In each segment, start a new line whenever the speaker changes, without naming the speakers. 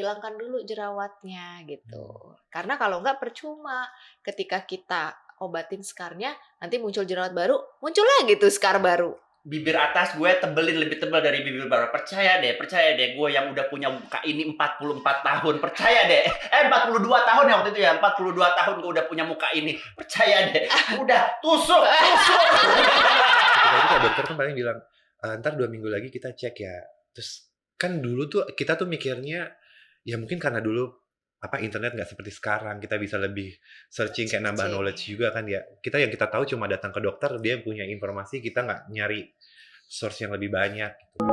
hilangkan dulu jerawatnya gitu. Karena kalau enggak percuma. Ketika kita obatin skarnya, nanti muncul jerawat baru, muncul lagi tuh skar baru.
Bibir atas gue tebelin lebih tebal dari bibir bawah. Percaya deh, gue yang udah punya muka ini 44 tahun. Percaya deh. 42 tahun ya waktu itu ya. 42 tahun gue udah punya muka ini. Percaya deh. Udah, tusuk.
Tadi kayak dokter kan paling bilang, ntar 2 minggu lagi kita cek ya. Terus kan dulu tuh kita tuh mikirnya, ya mungkin karena dulu internet nggak seperti sekarang, kita bisa lebih searching kayak nambah knowledge juga kan ya. Yang kita tahu cuma datang ke dokter, dia punya informasi, kita nggak nyari source yang lebih banyak gitu.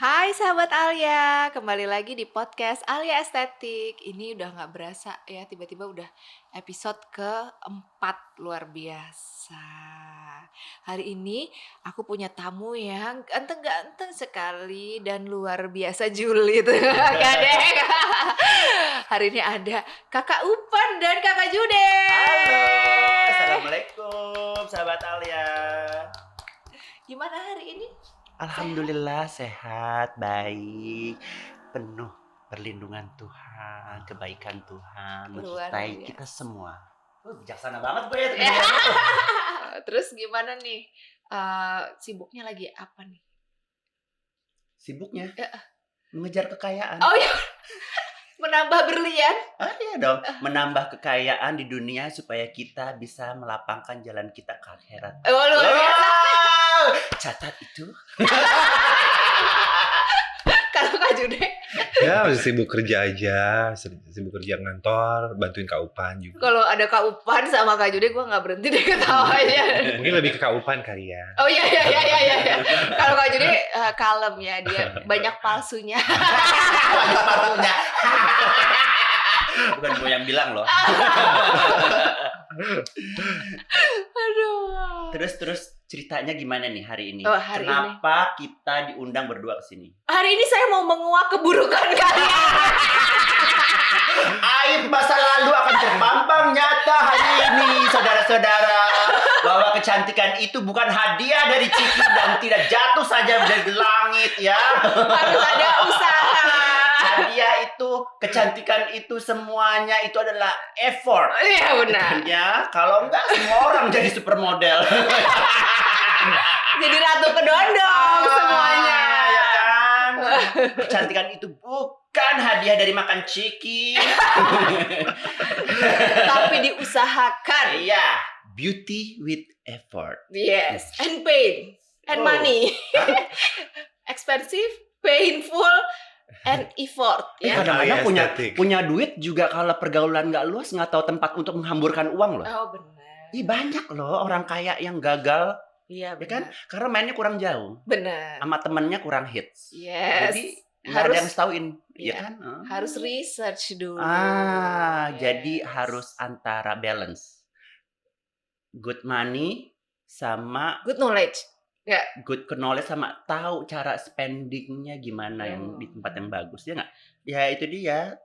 Hai sahabat Alia, kembali lagi di podcast Alia Estetik. Ini udah gak berasa ya, tiba-tiba udah episode ke-4, luar biasa. Hari ini aku punya tamu yang ganteng-ganteng sekali dan luar biasa julid. Kadek. Hari ini ada Kakak Upan dan Kakak Jude.
Halo, assalamualaikum sahabat Alia.
Gimana hari ini?
Alhamdulillah sehat, baik, penuh perlindungan Tuhan, kebaikan Tuhan menyertai kita semua. Bijaksana banget gue ya.
Terus gimana nih? Sibuknya lagi apa nih?
Sibuknya? Mengejar kekayaan.
Oh ya, menambah berlian?
Iya dong, menambah kekayaan di dunia supaya kita bisa melapangkan jalan kita ke akhirat.
Oh, luar biasa.
Catat itu.
Kalau Kak Jude?
Ya masih sibuk kerja aja, sibuk kerja ngantor, bantuin Kak Upan juga.
Kalau ada Kak Upan sama Kak Jude, gue nggak berhenti deh ketawanya.
Mungkin lebih ke Kak Upan kali ya.
Oh iya. Kalau Kak Jude kalem ya, dia banyak palsunya.
Banyak palsunya. Bukan gue yang bilang loh.
Aduh.
Terus ceritanya gimana nih hari ini?
Hari
Kenapa kita diundang berdua ke sini?
Hari ini saya mau menguak keburukan kalian.
Aib masa lalu akan terpampang nyata hari ini, saudara-saudara. Bahwa kecantikan itu bukan hadiah dari Ciki dan tidak jatuh saja dari langit ya.
Harus ada usaha.
Hadiah itu, kecantikan itu semuanya itu adalah effort.
Iya benar.
Ya, kalau enggak semua orang jadi supermodel.
Jadi ratu kedondong semuanya.
Ya kan? Kecantikan itu bukan hadiah dari makan Ciki.
Tapi diusahakan.
Iya, beauty with effort.
Yes, and pain, and money. Expensive, painful, and effort. Ya.
Kadang-kadang punya duit juga kalau pergaulan nggak luas, nggak tahu tempat untuk menghamburkan uang loh.
Oh benar.
Banyak loh orang kaya yang gagal.
Iya benar.
Ya kan? Karena mainnya kurang jauh.
Benar.
Sama temennya kurang hits.
Yes.
Jadi harus ada yang setauin, ya kan?
Harus research dulu.
Yes. Jadi harus antara balance. Good money sama
good knowledge. Ya.
Good knowledge sama tahu cara spendingnya gimana yang di tempat yang bagus, ya nggak? Ya itu dia,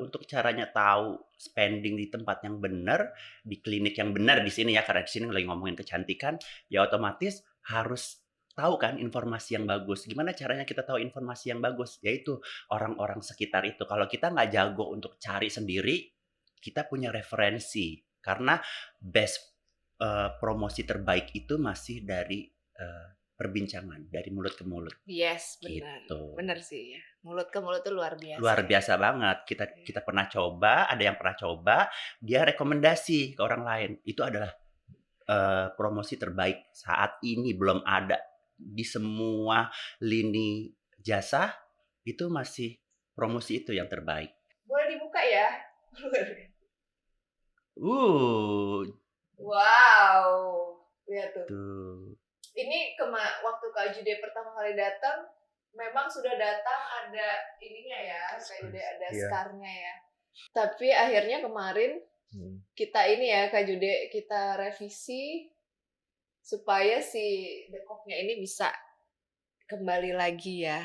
untuk caranya tahu spending di tempat yang benar, di klinik yang benar di sini ya, karena di sini lagi ngomongin kecantikan, ya otomatis harus tahu kan informasi yang bagus. Gimana caranya kita tahu informasi yang bagus? Yaitu orang-orang sekitar itu. Kalau kita nggak jago untuk cari sendiri, kita punya referensi. Karena best promosi terbaik itu masih dari perbincangan, dari mulut ke mulut.
Yes, benar.
Gitu.
Benar sih ya. Mulut ke mulut itu luar biasa.
Luar biasa banget. Kita pernah coba, ada yang pernah coba, dia rekomendasi ke orang lain. Itu adalah promosi terbaik saat ini, belum ada di semua lini jasa, itu masih promosi itu yang terbaik.
Boleh dibuka ya? Wow. Lihat tuh. Ini waktu Kak Jude pertama kali datang, memang sudah datang ada ininya ya, Kak Jude ada skarnya ya. Tapi akhirnya kemarin kita ini ya Kak Jude, kita revisi supaya si dekoknya ini bisa kembali lagi ya.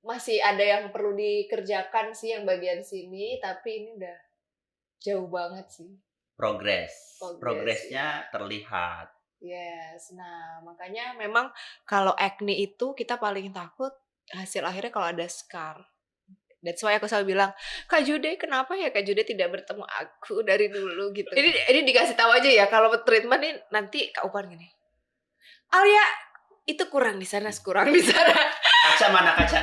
Masih ada yang perlu dikerjakan sih yang bagian sini, tapi ini udah jauh banget sih.
Progresnya terlihat.
Yes, nah makanya memang kalau acne itu kita paling takut hasil akhirnya kalau ada scar. That's why aku selalu bilang, Kak Jude, kenapa ya Kak Jude tidak bertemu aku dari dulu gitu. Ini dikasih tahu aja ya, kalau treatment nih nanti Kak Upan gini. Alia, itu kurang di sana, kurang di sana.
Kaca mana kaca?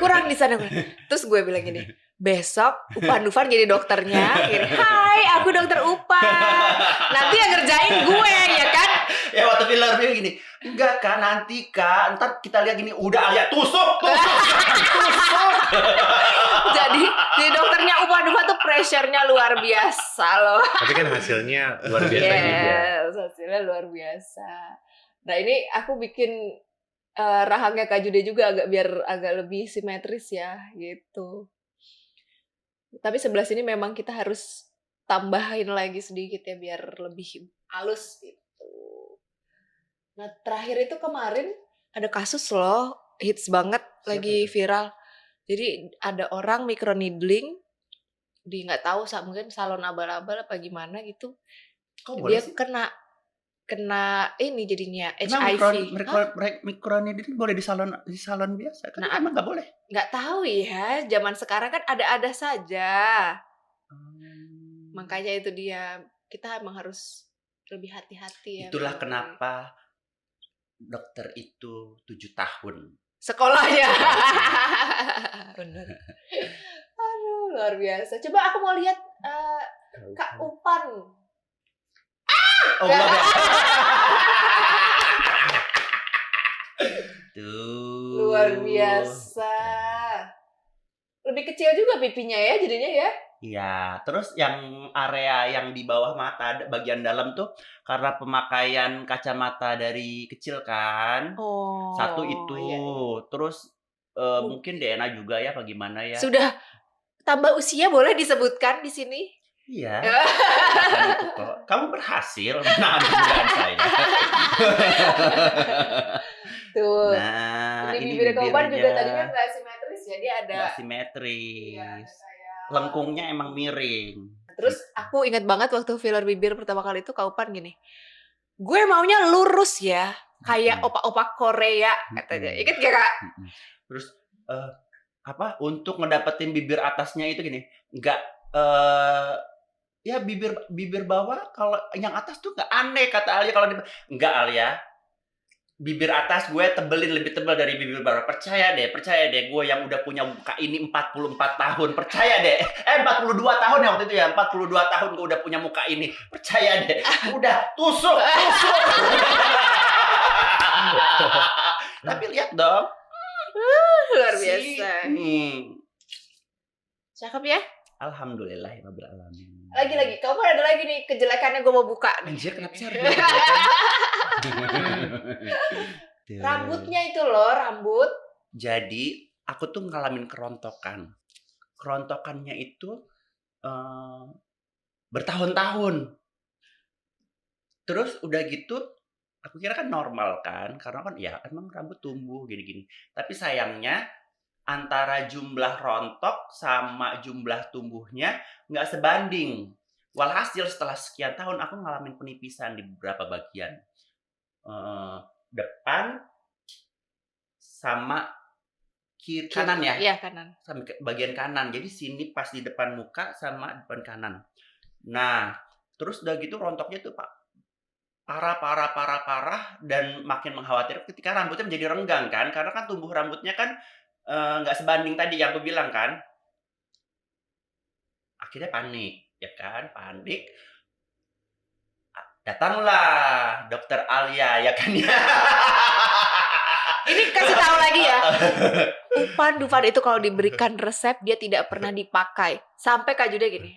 Kurang di sana. Terus gue bilang gini, besok Upan Dufan jadi dokternya. Gini, hai, aku dokter Upan. Nanti yang ngerjain gue, ya kan?
Ya waktu filler dia gini, enggak Kak, nanti Kak, ntar kita lihat gini, udah Alia tusuk.
Jadi dokternya Upan Dufan tuh pressure-nya luar biasa loh.
Tapi kan hasilnya luar biasa juga.
Yes, hasilnya luar biasa. Nah ini aku bikin rahangnya Kak Jude juga biar agak lebih simetris ya gitu. Tapi sebelah sini memang kita harus tambahin lagi sedikit ya biar lebih halus gitu. Nah terakhir itu kemarin ada kasus loh, hits banget, lagi viral. Jadi ada orang microneedling di nggak tahu mungkin salon abal-abal apa gimana gitu. Dia kena ini jadinya HIV.
Microneedling boleh di salon biasa kan? Emang nggak boleh?
Nggak tahu ya, zaman sekarang kan ada saja. Makanya itu dia, kita emang harus lebih hati-hati ya.
Itulah kenapa dokter itu 7 tahun
sekolahnya. Bener. Aduh, luar biasa. Coba aku mau lihat Kak Upan.
Oh, tuh.
Luar biasa. Lebih kecil juga pipinya ya jadinya ya.
Iya, terus yang area yang di bawah mata bagian dalam tuh karena pemakaian kacamata dari kecil kan.
Oh.
Satu itu,
iya.
Terus mungkin DNA juga ya, apa gimana ya?
Sudah tambah usia boleh disebutkan di sini?
Iya. Itu kok. Kamu berhasil menahan kemudahan saya.
Tuh.
Nah,
ini bibir Kak Upan juga tadinya nggak simetris ya, dia ada.
Nggak simetris. Lengkungnya emang miring.
Terus aku ingat banget waktu filler bibir pertama kali itu Kak Upan gini, gue maunya lurus ya, kayak opa-opa Korea katanya. Ingat gak Kak?
Terus untuk ngedapetin bibir atasnya itu gini, nggak ya bibir bawah, kalau yang atas tuh nggak aneh kata Alia, kalau nggak Alia. Bibir atas gue tebelin lebih tebal dari bibir bawah. Percaya deh, gue yang udah punya muka ini 44 tahun. Percaya deh. 42 tahun ya waktu itu ya. 42 tahun gue udah punya muka ini. Percaya deh. Udah, tusuk. Tapi lihat dong.
Luar biasa. Cakep ya?
Alhamdulillah ya Rabbil Alamin.
Lagi-lagi, kamu ada lagi nih kejelekannya gue mau buka.
Anjir, kenapa sih harus
rambutnya itu loh, rambut.
Jadi aku tuh ngalamin kerontokan. Kerontokannya itu bertahun-tahun. Terus udah gitu, aku kira kan normal kan, karena kan ya emang rambut tumbuh gini-gini. Tapi sayangnya antara jumlah rontok sama jumlah tumbuhnya nggak sebanding. Walhasil setelah sekian tahun aku ngalamin penipisan di beberapa bagian. Depan sama kiri kanan ya?
Iya, kanan.
Sama bagian kanan. Jadi sini pas di depan muka sama depan kanan. Nah, terus udah gitu rontoknya tuh parah dan makin mengkhawatirkan ketika rambutnya menjadi renggang kan, karena kan tumbuh rambutnya kan nggak sebanding tadi yang aku bilang kan. Akhirnya panik, ya kan? Panik. Datanglah dokter Alia, ya kan ya.
Ini kasih tahu lagi ya. Upan Dufan itu kalau diberikan resep dia tidak pernah dipakai. Sampai Kak Jude gini,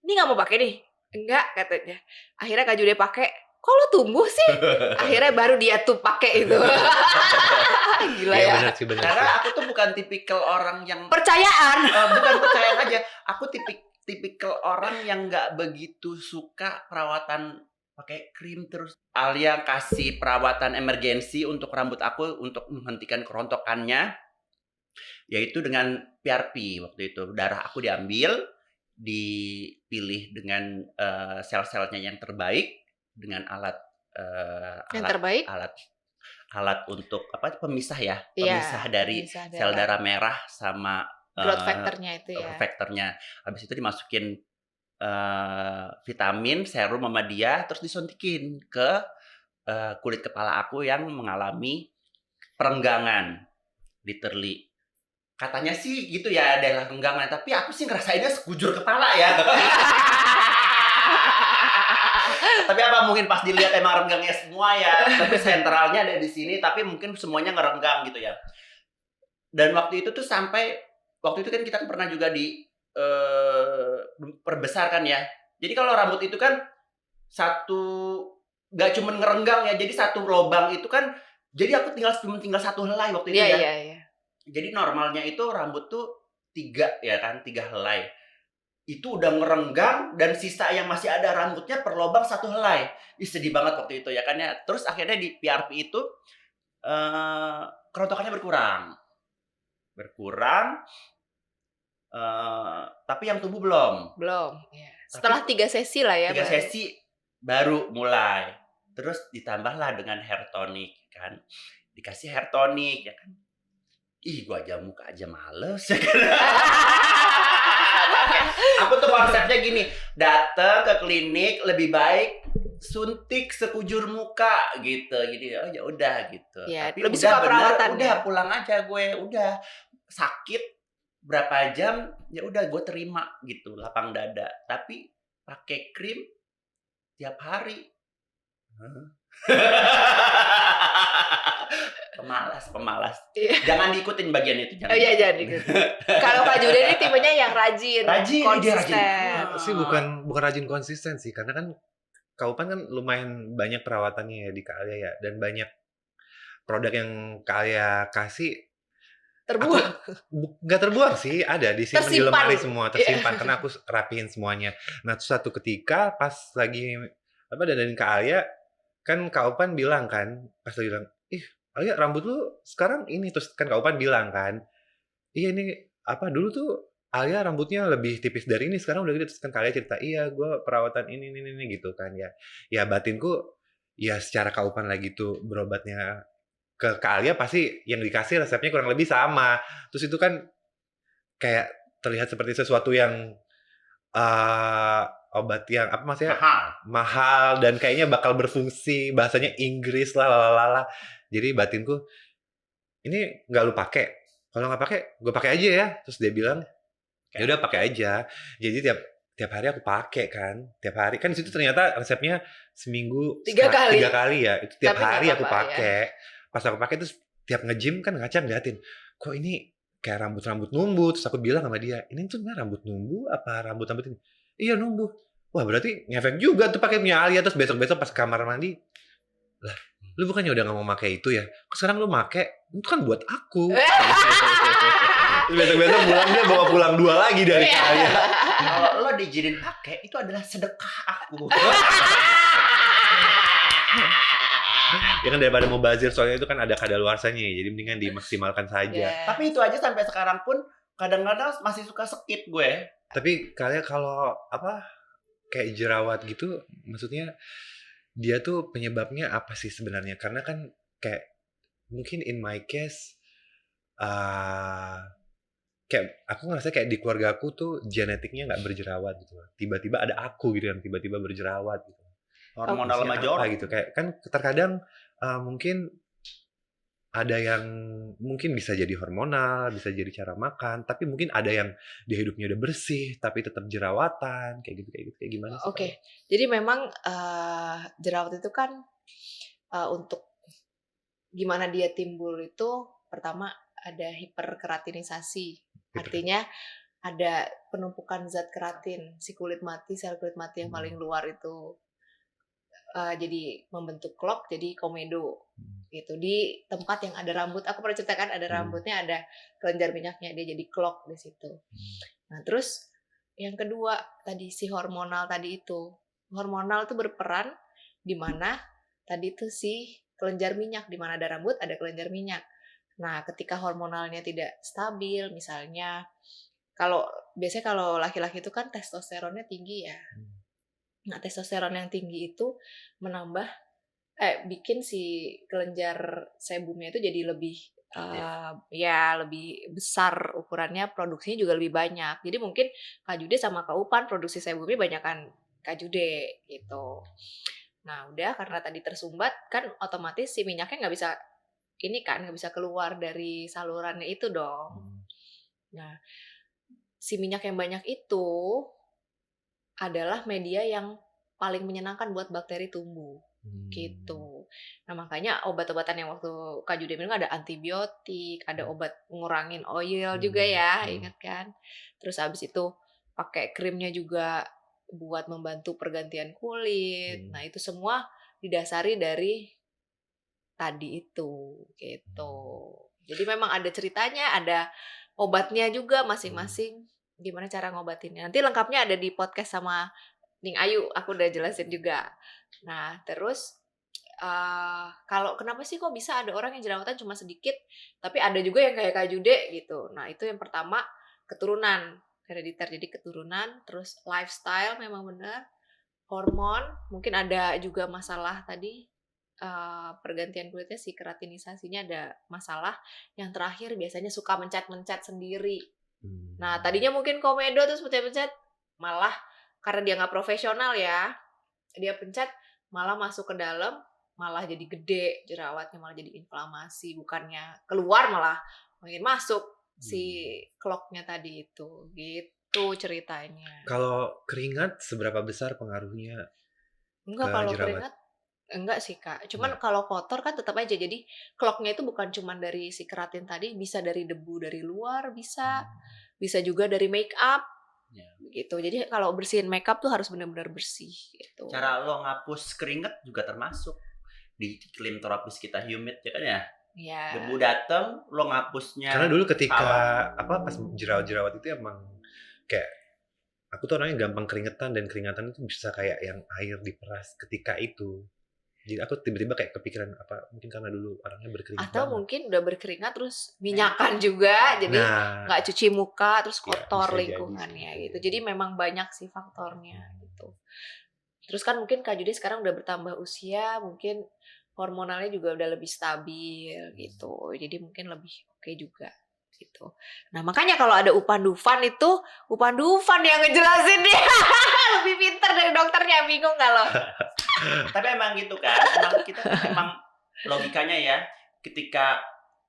ini nggak mau pakai nih? Enggak katanya. Akhirnya Kak Jude pakai. Kok lo tumbuh sih? Akhirnya baru dia tuh pakai itu. Gila ya.
Benar sih, benar.
Karena aku tuh bukan tipikal orang yang
percayaan.
Bukan percayaan aja. Aku tipikal orang yang nggak begitu suka perawatan pakai krim terus. Alia kasih perawatan emergensi untuk rambut aku untuk menghentikan kerontokannya, yaitu dengan PRP waktu itu. Darah aku diambil, dipilih dengan sel-selnya yang terbaik dengan alat
Yang
alat
terbaik?
alat alat untuk pemisah ya,
Iya,
pemisah dari
pemisah
sel
darah.
darah merah sama
Growth factor-nya itu ya.
faktornya. Habis itu dimasukin vitamin, serum sama dia, terus disuntikin ke kulit kepala aku yang mengalami perenggangan, literally. Katanya sih gitu ya, adalah renggangan, tapi aku sih ngerasainnya sekujur kepala ya. Tapi apa mungkin pas dilihat emang renggangnya semua ya, tapi sentralnya ada di sini, tapi mungkin semuanya ngerenggang gitu ya. Dan waktu itu tuh waktu itu kan kita pernah juga perbesar kan ya. Jadi kalau rambut itu kan nggak cuma ngerenggang ya, jadi satu lubang itu kan, jadi aku tinggal satu helai waktu itu ya.
Iya.
Jadi normalnya itu rambut tuh 3 ya kan, 3 helai. Itu udah ngerenggang dan sisa yang masih ada rambutnya per lubang 1 helai. Ih, sedih banget waktu itu ya kan ya. Terus akhirnya di PRP itu kerontokannya berkurang, tapi yang tumbuh belum.
Belum, ya. Setelah 3 sesi lah ya
3
berarti.
sesi baru mulai. Terus ditambahlah dengan hair tonic kan. Dikasih hair tonic ya kan. Ih, gua aja muka aja males ya kan. Aku tuh konsepnya gini, datang ke klinik lebih baik suntik sekujur muka gitu. Jadi oh ya udah gitu.
Ya,
Tapi
lebih
udah
suka
bener,
perawatannya.
udah pulang aja gue, udah sakit berapa jam ya udah gue terima gitu, lapang dada. Tapi pakai krim tiap hari. Pemalas.
Iya.
Jangan diikutin bagian itu.
Oh iya, jangan diikutin. Kalau Kak Jude ini tipenya yang rajin,
dia
konsisten.
rajin.
Sih bukan rajin konsisten sih, karena kan Kak Upan kan lumayan banyak perawatannya ya di Kak Alia ya, dan banyak produk yang Kak Alia kasih
Terbuang.
nggak terbuang sih, ada disimpan di
Tersimpan.
lemari semua, tersimpan karena aku rapiin semuanya. Nah, terus satu ketika pas lagi dandanin Kak Alia, kan Kak Upan bilang kan, pas lagi bilang, ih Alia rambut lu sekarang ini, terus kan Kak Upan bilang kan, iya ini dulu tuh Alia rambutnya lebih tipis dari ini, sekarang udah gede. Terus kan Kak Alia cerita, iya gue perawatan ini gitu kan ya. Ya batinku, ya secara Kak Upan lagi tuh berobatnya ke Kak Alia pasti yang dikasih resepnya kurang lebih sama. Terus itu kan kayak terlihat seperti sesuatu yang obat yang maksudnya mahal dan kayaknya bakal berfungsi, bahasanya Inggris lah lalala. Jadi batinku, ini nggak lu pakai? Kalau nggak pakai, gue pakai aja ya. Terus dia bilang, ya udah pakai aja. Jadi tiap hari aku pakai kan. Tiap hari kan di situ ternyata resepnya seminggu
3 kali.
3 kali ya. Itu tiap
Tapi
hari
nggak
aku
apa-apa,
pakai. Pas aku pakai terus tiap nge-gym kan ngaca ngeliatin, kok ini kayak rambut numbuh. Terus aku bilang sama dia, ini tuh rambut numbuh apa rambut ini? Iya numbuh. Wah berarti ngefek juga tuh pakai punya Alia. Terus besok pas kamar mandi, lah lu bukannya udah gak mau pakai itu ya? Kok sekarang lu pakai? Itu kan buat aku. Besok-besok pulang dia bawa pulang 2 lagi dari Alia.
Kalau lo diizinin pakai, itu adalah sedekah aku.
Ya kan daripada mau bazir, soalnya itu kan ada kadaluarsanya ya, jadi mendingan dimaksimalkan saja.
Yeah.
Tapi itu aja sampai sekarang pun kadang-kadang masih suka skip gue.
Tapi kalian kalau kayak jerawat gitu, maksudnya dia tuh penyebabnya apa sih sebenarnya? Karena kan kayak mungkin in my case kayak aku ngerasa kayak di keluarga aku tuh genetiknya nggak berjerawat gitu. Tiba-tiba ada aku gitu yang tiba-tiba berjerawat gitu.
Hormonal major
gitu, kayak kan terkadang mungkin ada yang mungkin bisa jadi hormonal, bisa jadi cara makan, tapi mungkin ada yang dia hidupnya udah bersih tapi tetap jerawatan, kayak gitu kayak gimana sih?
Oke. Jadi memang jerawat itu kan untuk gimana dia timbul itu pertama ada hiperkeratinisasi. Artinya ada penumpukan zat keratin, si kulit mati, sel kulit mati yang paling luar itu jadi membentuk klok, jadi komedo gitu di tempat yang ada rambut. Aku pernah ceritakan ada rambutnya, ada kelenjar minyaknya, dia jadi klok di situ. Nah terus yang kedua tadi si hormonal tadi itu, hormonal itu berperan di mana tadi itu si kelenjar minyak, di mana ada rambut ada kelenjar minyak. Nah ketika hormonalnya tidak stabil, misalnya biasanya kalau laki-laki itu kan testosteronnya tinggi ya. Nah, testosteron yang tinggi itu menambah bikin si kelenjar sebumnya itu jadi lebih lebih besar ukurannya, produksinya juga lebih banyak. Jadi mungkin Kak Jude sama Kak Upan produksi sebumnya banyakan Kak Jude gitu. Nah udah, karena tadi tersumbat kan otomatis si minyaknya nggak bisa keluar dari salurannya itu dong. Nah si minyak yang banyak itu adalah media yang paling menyenangkan buat bakteri tumbuh. Gitu. Nah makanya obat-obatan yang waktu Kak Jude minum ada antibiotik, ada obat ngurangin oil juga ya, ingat kan? Terus habis itu pakai krimnya juga buat membantu pergantian kulit. Nah itu semua didasari dari tadi itu, gitu. Jadi memang ada ceritanya, ada obatnya juga masing-masing. Gimana cara ngobatinnya? Nanti lengkapnya ada di podcast sama Ning Ayu, aku udah jelasin juga. Nah, terus kalau kenapa sih kok bisa ada orang yang jerawatan cuma sedikit, tapi ada juga yang kayak Kak Jude gitu. Nah, itu yang pertama keturunan, herediter, jadi keturunan, terus lifestyle memang benar, hormon, mungkin ada juga masalah tadi pergantian kulitnya, si keratinisasinya ada masalah. Yang terakhir biasanya suka mencet-mencet sendiri. Nah, tadinya mungkin komedo terus mencet-mencet, malah karena dia nggak profesional ya, dia pencet malah masuk ke dalam, malah jadi gede jerawatnya, malah jadi inflamasi, bukannya keluar malah makin masuk si clog-nya tadi itu. Gitu ceritanya.
Kalau keringat seberapa besar pengaruhnya
Enggak,
ke
kalau
jerawat?
keringat enggak sih Kak. Cuman kalau kotor kan tetap aja. Jadi clog-nya itu bukan cuma dari si keratin tadi, bisa dari debu dari luar, bisa juga dari make up. Gitu. Jadi kalau bersihin makeup tuh harus benar-benar bersih gitu.
Cara lo ngapus keringet juga termasuk di iklim tropis kita humid ya kan ya.
Iya.
Debu datang, lo ngapusnya.
Karena dulu ketika pas jerawat-jerawat itu emang kayak aku tuh orangnya gampang keringetan, dan keringatan itu bisa kayak yang air diperas ketika itu. Jadi aku tiba-tiba kayak kepikiran apa mungkin karena dulu orangnya berkeringat
atau
banget.
mungkin udah berkeringat terus minyakan juga, jadi nggak cuci muka terus kotor lingkungannya gitu. Jadi memang banyak sih faktornya gitu. Terus kan mungkin Kak Jude sekarang udah bertambah usia, mungkin hormonalnya juga udah lebih stabil gitu. Jadi mungkin lebih oke juga gitu. Nah makanya kalau ada Upan Dufan yang ngejelasin dia lebih pintar dari dokternya, bingung kalau.
Tapi emang gitu kan, emang logikanya ya, ketika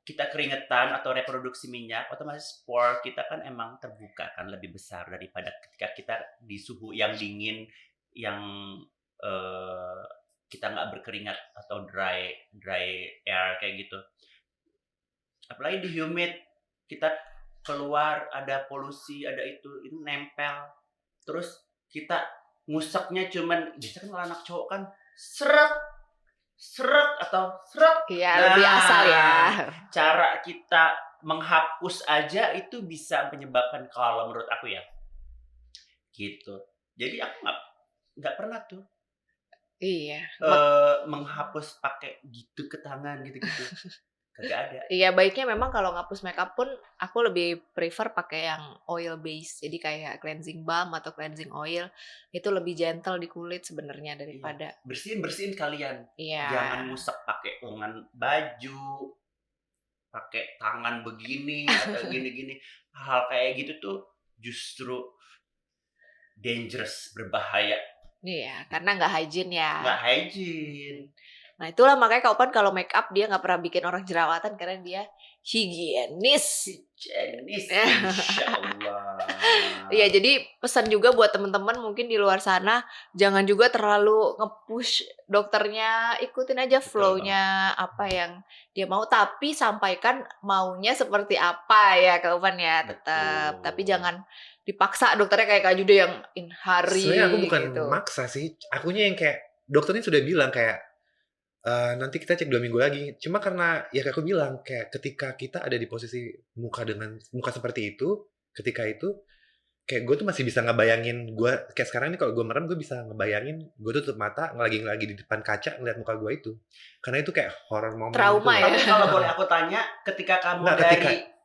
kita keringetan atau reproduksi minyak, otomatis pore kita kan emang terbuka kan, lebih besar daripada ketika kita di suhu yang dingin, yang kita nggak berkeringat atau dry air kayak gitu. Apalagi di humid, kita keluar ada polusi, ada itu nempel, terus kita nguseknya cuman, biasanya kan kalau anak cowok kan seret atau seret.
Iya, lebih asal ya.
Cara kita menghapus aja itu bisa menyebabkan, kalau menurut aku ya gitu. Jadi aku nggak pernah tuh menghapus pakai gitu ke tangan gitu kagak ada.
Iya, baiknya memang kalau ngapus makeup pun aku lebih prefer pakai yang oil base. Jadi kayak cleansing balm atau cleansing oil itu lebih gentle di kulit sebenarnya daripada
bersihin kalian.
Iya.
Jangan ngusap pakai lengan baju, pakai tangan begini atau gini-gini. Hal kayak gitu tuh justru dangerous, berbahaya.
Iya, karena nggak hygiene ya.
Nggak hygiene.
Nah itulah makanya Kak Upan kalau make up dia nggak pernah bikin orang jerawatan karena dia higienis.
Insya Allah.
Iya, jadi pesan juga buat teman-teman mungkin di luar sana, jangan juga terlalu nge-push dokternya, ikutin aja flow-nya apa yang dia mau, tapi sampaikan maunya seperti apa ya Kak Upan ya, tetap. Tapi jangan dipaksa dokternya kayak Kak Jude yang in hari.
Sebenarnya aku bukan
gitu.
maksa sih, akunya yang kayak dokternya sudah bilang kayak nanti kita cek 2 minggu lagi. Cuma karena ya kayak aku bilang, kayak ketika kita ada di posisi muka seperti itu, ketika itu kayak gue tuh masih bisa ngebayangin gue kayak sekarang ini kalau gue merem gue bisa ngebayangin gue tutup mata lagi di depan kaca ngeliat muka gue itu, karena itu kayak horror moment.
Trauma
gitu.
ya.
Tapi kalau boleh aku tanya, ketika kamu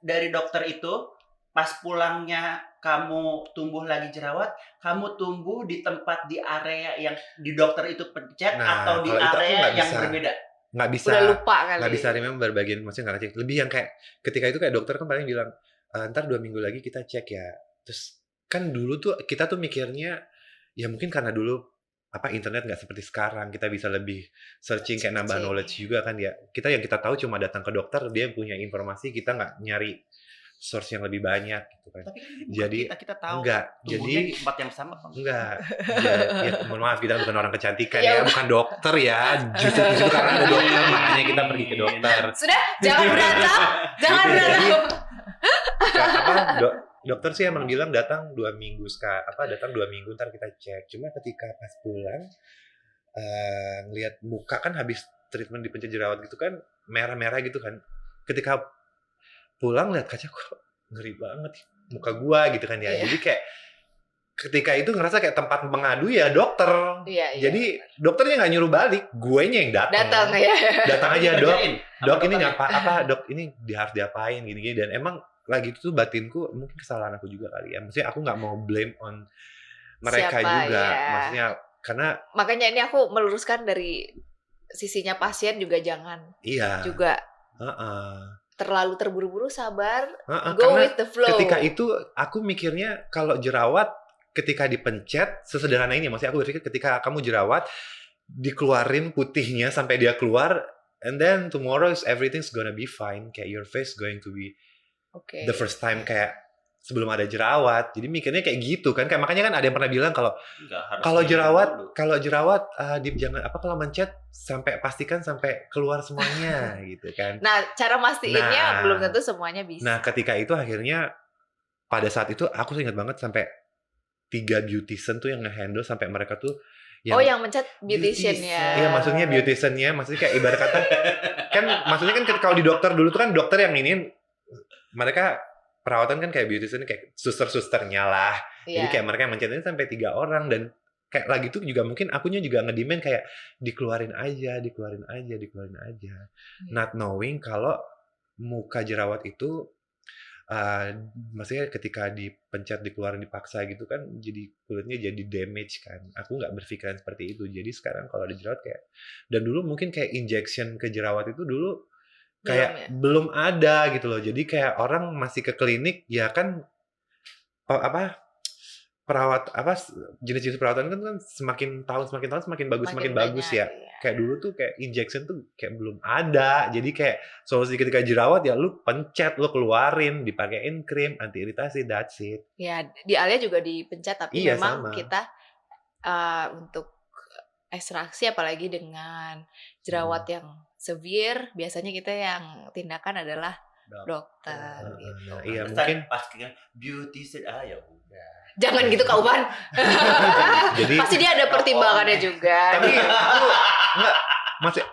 dari dokter itu pas pulangnya kamu tumbuh lagi jerawat, kamu tumbuh di tempat di area yang di dokter itu pencet atau
Nah,
di
kalau itu aku
area
nggak
yang
bisa.
berbeda?
Nggak bisa.
Udah lupa
Nggak bisa
kali.
remember bagian, maksudnya nggak ngecek. Lebih yang kayak ketika itu kayak dokter kan paling bilang, ntar 2 minggu lagi kita cek ya. Terus kan dulu tuh kita tuh mikirnya ya mungkin karena dulu internet nggak seperti sekarang, kita bisa lebih searching kayak nambah
Searching.
knowledge juga kan ya. Kita yang kita tahu cuma datang ke dokter, dia punya informasi, kita nggak nyari source yang lebih banyak gitu kan.
Tapi kan ini bukan
Jadi
kita tahu
enggak,
tumbuhnya
jadi
di tempat yang sama apa
enggak. Ya, mohon maaf kita bukan orang kecantikan
Ya
ya, bukan dokter ya. Justru karena ada dokter makanya kita pergi ke dokter.
Sudah, jangan berantem. Jangan
Gitu, jadi
berantem.
dokter sih emang bilang datang 2 minggu datang 2 minggu ntar kita cek. Cuma ketika pas pulang ngelihat muka kan habis treatment di pencet jerawat gitu kan merah-merah gitu kan. Ketika pulang lihat kaca kok ngeri banget muka gua gitu kan ya.
Iya.
Jadi kayak ketika itu ngerasa kayak tempat mengadu ya dokter.
Iya.
Jadi dokternya nggak nyuruh balik, guenya yang
Datang ya.
Datang aja dok.
Kerjain.
Dok ini
dokternya?
dok ini harus diapain gini-gini, dan emang lagi itu tuh batinku mungkin kesalahan aku juga kali ya. Maksudnya aku nggak mau blame on mereka
Siapa,
juga.
ya.
Maksudnya karena
Makanya ini aku meluruskan dari sisinya pasien juga jangan
iya.
juga terlalu terburu-buru, sabar, go
karena
with the flow.
ketika itu aku mikirnya kalau jerawat ketika dipencet sesederhana ini, maksudnya aku berpikir ketika kamu jerawat dikeluarin putihnya sampai dia keluar, and then tomorrow everything's gonna be fine, kayak your face going to be
Oke.
the first time kayak sebelum ada jerawat. Jadi mikirnya kayak gitu kan, kayak makanya kan ada yang pernah bilang kalau
Enggak, harus
kalau
diam
jerawat
dulu.
jangan kalau mencet sampai pastikan sampai keluar semuanya gitu kan.
Nah, cara mastiin-nya
Nah.
belum tentu semuanya bisa.
Nah, ketika itu akhirnya pada saat itu aku ingat banget sampai 3 beautician tuh yang nge-handle sampai mereka tuh
yang mencet beautician ya.
Iya, maksudnya beautician-nya, maksudnya kayak ibarat kata kan maksudnya kan kalau di dokter dulu tuh kan dokter yang ini mereka perawatan kan kayak beautician kayak suster-susternya lah. Jadi
Iya.
kayak mereka yang mencetnya sampai 3 orang, dan kayak lagi tuh juga mungkin akunya juga ngedemand kayak dikeluarin aja. Not knowing kalau muka jerawat itu maksudnya ketika dipencet, dikeluarin, dipaksa gitu kan jadi kulitnya jadi damage kan. Aku nggak berpikiran seperti itu. Jadi sekarang kalau ada jerawat kayak, dan dulu mungkin kayak injection ke jerawat itu dulu kayak belum ada gitu loh. Jadi kayak orang masih ke klinik ya kan jenis-jenis perawatan kan semakin tahun semakin bagus ya.
Iya.
Kayak dulu tuh kayak injection tuh kayak belum ada. Jadi kayak solusi ketika jerawat ya lu pencet, lu keluarin, dipakein krim anti iritasi, that's it.
Ya, di Alia juga dipencet, tapi
Iya,
memang
sama.
kita untuk ekstraksi apalagi dengan jerawat yang severe, biasanya kita yang tindakan adalah dokter gitu.
Nah, iya
Terus
mungkin
pas beautician ya udah.
Jangan gitu Kak Uban.
jadi
Pasti dia ada pertimbangannya juga.
tapi aku enggak masih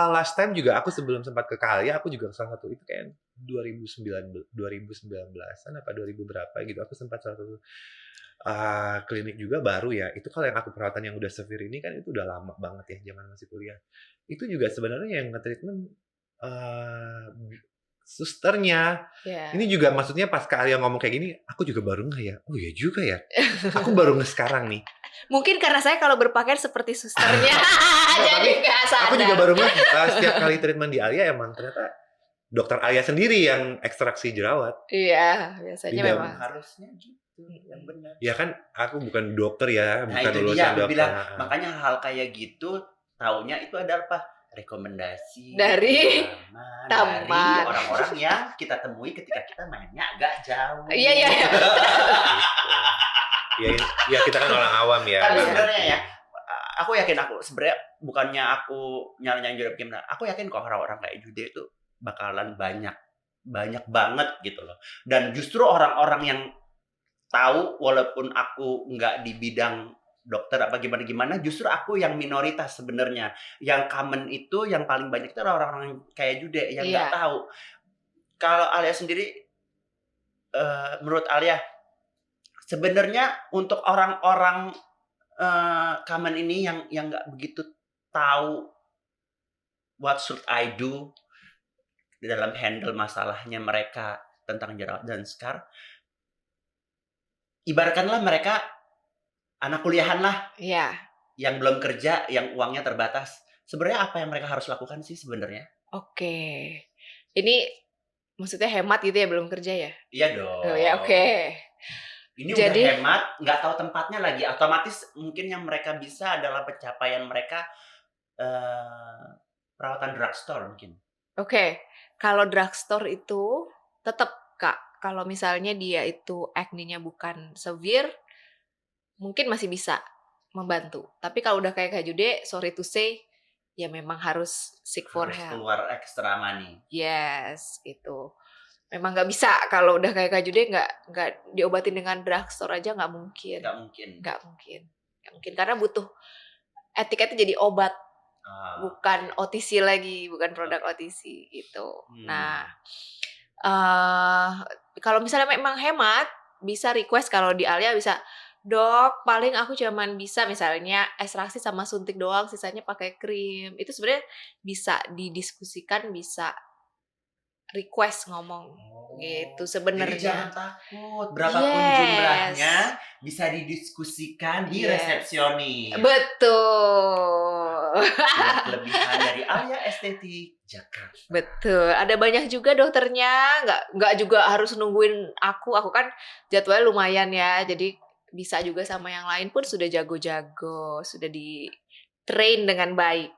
last time juga aku sebelum sempat ke Kalia, aku juga salah satu itu kayak 2019-an apa 2000 berapa gitu, aku sempat salah satu klinik juga baru ya. Itu kalau yang aku perawatan yang udah severe ini kan itu udah lama banget ya, zaman masih kuliah. Itu juga sebenarnya yang nge-treatment susternya.
Yeah.
Ini juga maksudnya pas Kak Alia ngomong kayak gini, aku juga baru ngeh ya. Oh iya juga ya. Aku baru ngeh sekarang nih.
Mungkin karena saya kalau berpakaian seperti susternya, jadi nggak sadar.
Aku juga baru ngeh setiap kali treatment di Alia emang ternyata dokter Alia sendiri yang ekstraksi jerawat.
Iya, biasanya
Tidak.
memang.
Harusnya gitu, yang benar.
Ya kan aku bukan dokter ya,
Nah
bukan
itu
lulusan
dia, aku
dokter.
bilang makanya hal kayak gitu taunya itu adalah apa? Rekomendasi
Dari
dari
taman.
orang-orang yang kita temui ketika kita mainnya agak jauh.
Iya.
Ya kita kan orang awam ya.
Tapi
nggak
sebenarnya
ngerti.
ya, aku yakin sebenarnya bukannya aku nyalain Jude gimana. Aku yakin kok orang-orang kayak Jude itu bakalan banyak banget gitu loh. Dan justru orang-orang yang tahu walaupun aku nggak di bidang dokter apa gimana, justru aku yang minoritas sebenarnya. Yang common itu yang paling banyak itu orang-orang kayak Jude yang nggak tahu. Kalau Alia sendiri, menurut Alia, sebenarnya untuk orang-orang common ini yang nggak begitu tahu what should I do dalam handle masalahnya mereka tentang jerawat dan scar, ibaratkanlah mereka anak kuliahan lah
Iya.
yang belum kerja, yang uangnya terbatas. Sebenarnya apa yang mereka harus lakukan sih sebenarnya?
Oke. Ini maksudnya hemat gitu ya, belum kerja ya?
Iya
Oh ya,
dong.
oke.
Ini udah
Jadi
hemat, nggak tahu tempatnya lagi. Otomatis mungkin yang mereka bisa adalah pencapaian mereka perawatan drugstore mungkin.
oke, kalau drugstore itu tetap Kak, kalau misalnya dia itu acne-nya bukan severe, mungkin masih bisa membantu. Tapi kalau udah kayak Kak Jude, sorry to say, ya memang harus seek for
Harus
help.
keluar extra money.
Yes, gitu. Memang nggak bisa kalau udah kayak Kak Jude nggak diobatin dengan drugstore aja nggak mungkin.
Nggak mungkin.
Nggak mungkin karena butuh etiketnya jadi obat, bukan OTC lagi, bukan produk OTC gitu. Nah, kalau misalnya memang hemat, bisa request kalau di Alia bisa, Dok, paling aku cuman bisa misalnya ekstraksi sama suntik doang, sisanya pakai krim. Itu sebenarnya bisa didiskusikan, bisa request ngomong gitu
Jadi
sebenarnya.
jangan takut, berapapun jumlahnya bisa didiskusikan di resepsionis.
Betul.
Lihat kelebihan dari Alia Estetik Jakarta.
Betul. Ada banyak juga dokternya, nggak juga harus nungguin aku kan jadwalnya lumayan ya. Jadi bisa juga sama yang lain pun sudah jago-jago, sudah di train dengan baik.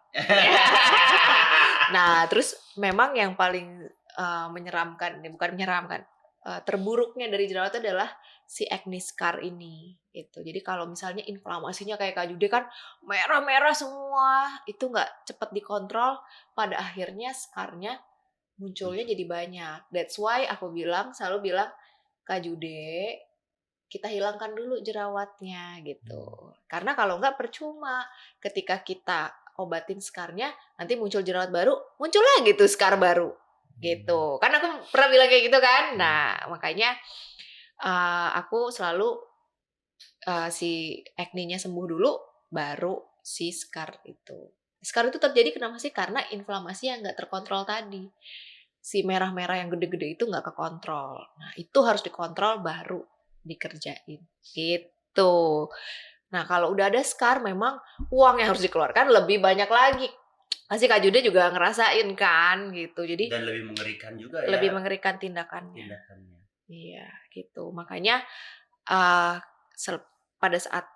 Nah, terus memang yang paling menyeramkan, bukan menyeramkan, terburuknya dari jerawat adalah si acne scar ini. Gitu. Jadi kalau misalnya inflamasinya kayak Kak Jude kan merah-merah semua, itu nggak cepat dikontrol, pada akhirnya scarnya munculnya jadi banyak. That's why aku selalu bilang, Kak Jude, kita hilangkan dulu jerawatnya gitu. Karena kalau nggak percuma, ketika kita obatin scarnya, nanti muncul jerawat baru, muncul lagi tuh scar baru gitu. Kan aku pernah bilang kayak gitu kan. Nah, makanya aku selalu si acne-nya sembuh dulu, baru si scar itu. Scar itu terjadi kenapa sih? Karena inflamasi yang nggak terkontrol tadi. Si merah-merah yang gede-gede itu nggak kekontrol. Nah, itu harus dikontrol baru dikerjain. Gitu. Nah, kalau udah ada scar, memang uang yang harus dikeluarkan lebih banyak lagi. Pasti Kak Jude juga ngerasain kan gitu. Jadi
dan lebih mengerikan juga ya.
Lebih mengerikan tindakannya. Iya, gitu. Makanya pada saat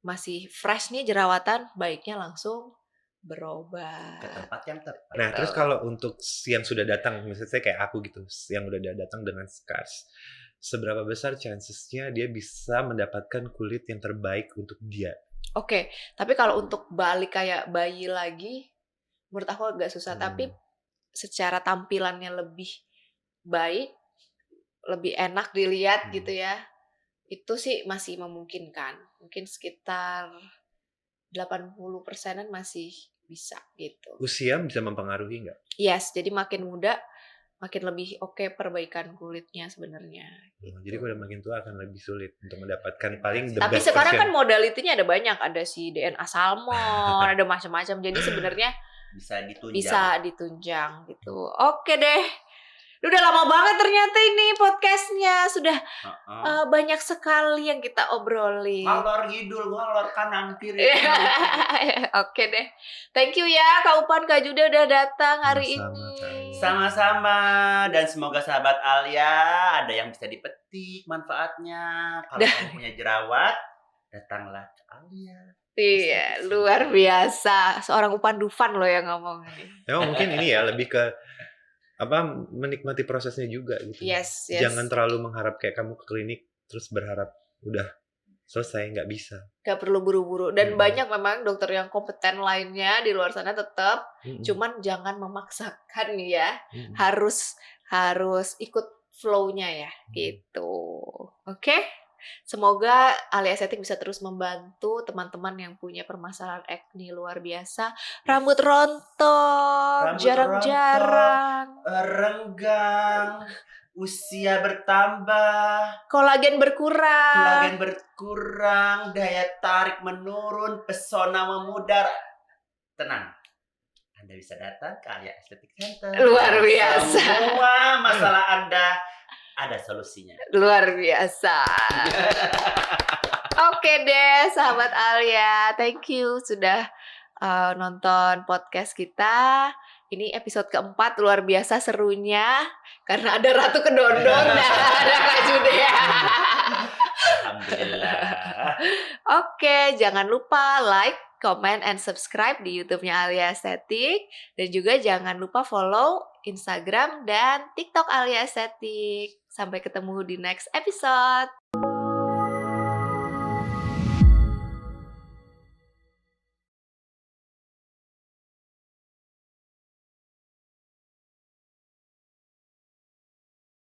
masih fresh nih jerawatan, baiknya langsung berobat
ke tempat yang tepat.
Nah, terus kalau untuk yang sudah datang, misalnya kayak aku gitu, yang udah datang dengan scars, seberapa besar chancesnya dia bisa mendapatkan kulit yang terbaik untuk dia?
Oke, tapi kalau untuk balik kayak bayi lagi, menurut aku agak susah. Tapi secara tampilannya lebih baik, lebih enak dilihat gitu ya, itu sih masih memungkinkan. Mungkin sekitar 80%-an masih bisa gitu.
Usia bisa mempengaruhi nggak?
Yes, jadi makin muda makin lebih oke perbaikan kulitnya sebenarnya. Gitu.
Jadi kalau makin tua akan lebih sulit untuk mendapatkan paling the
Tapi
best
sekarang
version.
Kan modalitinya ada banyak, ada si DNA salmon, ada macam-macam. Jadi sebenarnya bisa ditunjang gitu. Oke deh. Udah lama banget ternyata ini podcastnya, sudah banyak sekali yang kita obrolin.
Ngalor ngidul, ngalor kanan kiri.
Oke deh, thank you ya Kak Upan, Kak Jude udah datang hari ini.
Sama-sama, dan semoga sahabat Alia ada yang bisa dipetik manfaatnya. Kalau kamu punya jerawat, datanglah ke Alia.
Iya, luar biasa, seorang Upan Dufan loh yang ngomong ini.
Mungkin ini ya lebih ke menikmati prosesnya juga gitu.
Yes.
Jangan terlalu mengharap kayak kamu ke klinik terus berharap udah selesai, nggak bisa.
Gak perlu buru-buru. Dan banyak memang dokter yang kompeten lainnya di luar sana tetap. Cuman jangan memaksakan ya. Harus ikut flow-nya ya. Gitu. Oke? Semoga Alia Estetik bisa terus membantu teman-teman yang punya permasalahan acne luar biasa. Rambut rontok, jarang-jarang,
renggang, usia bertambah,
kolagen berkurang,
daya tarik menurun, pesona memudar. Tenang, Anda bisa datang ke Alia Estetik Center.
Luar biasa.
Semua masalah Anda ada solusinya.
Luar biasa. Oke deh, sahabat Alia, thank you sudah nonton podcast kita. Ini episode keempat, luar biasa serunya karena ada Ratu Kedondong dan ada Kak Judea.
Alhamdulillah.
Oke, jangan lupa like, comment, and subscribe di YouTube-nya Alia Estetik. Dan juga jangan lupa follow Instagram dan TikTok Alia Estetik. Sampai ketemu di next episode.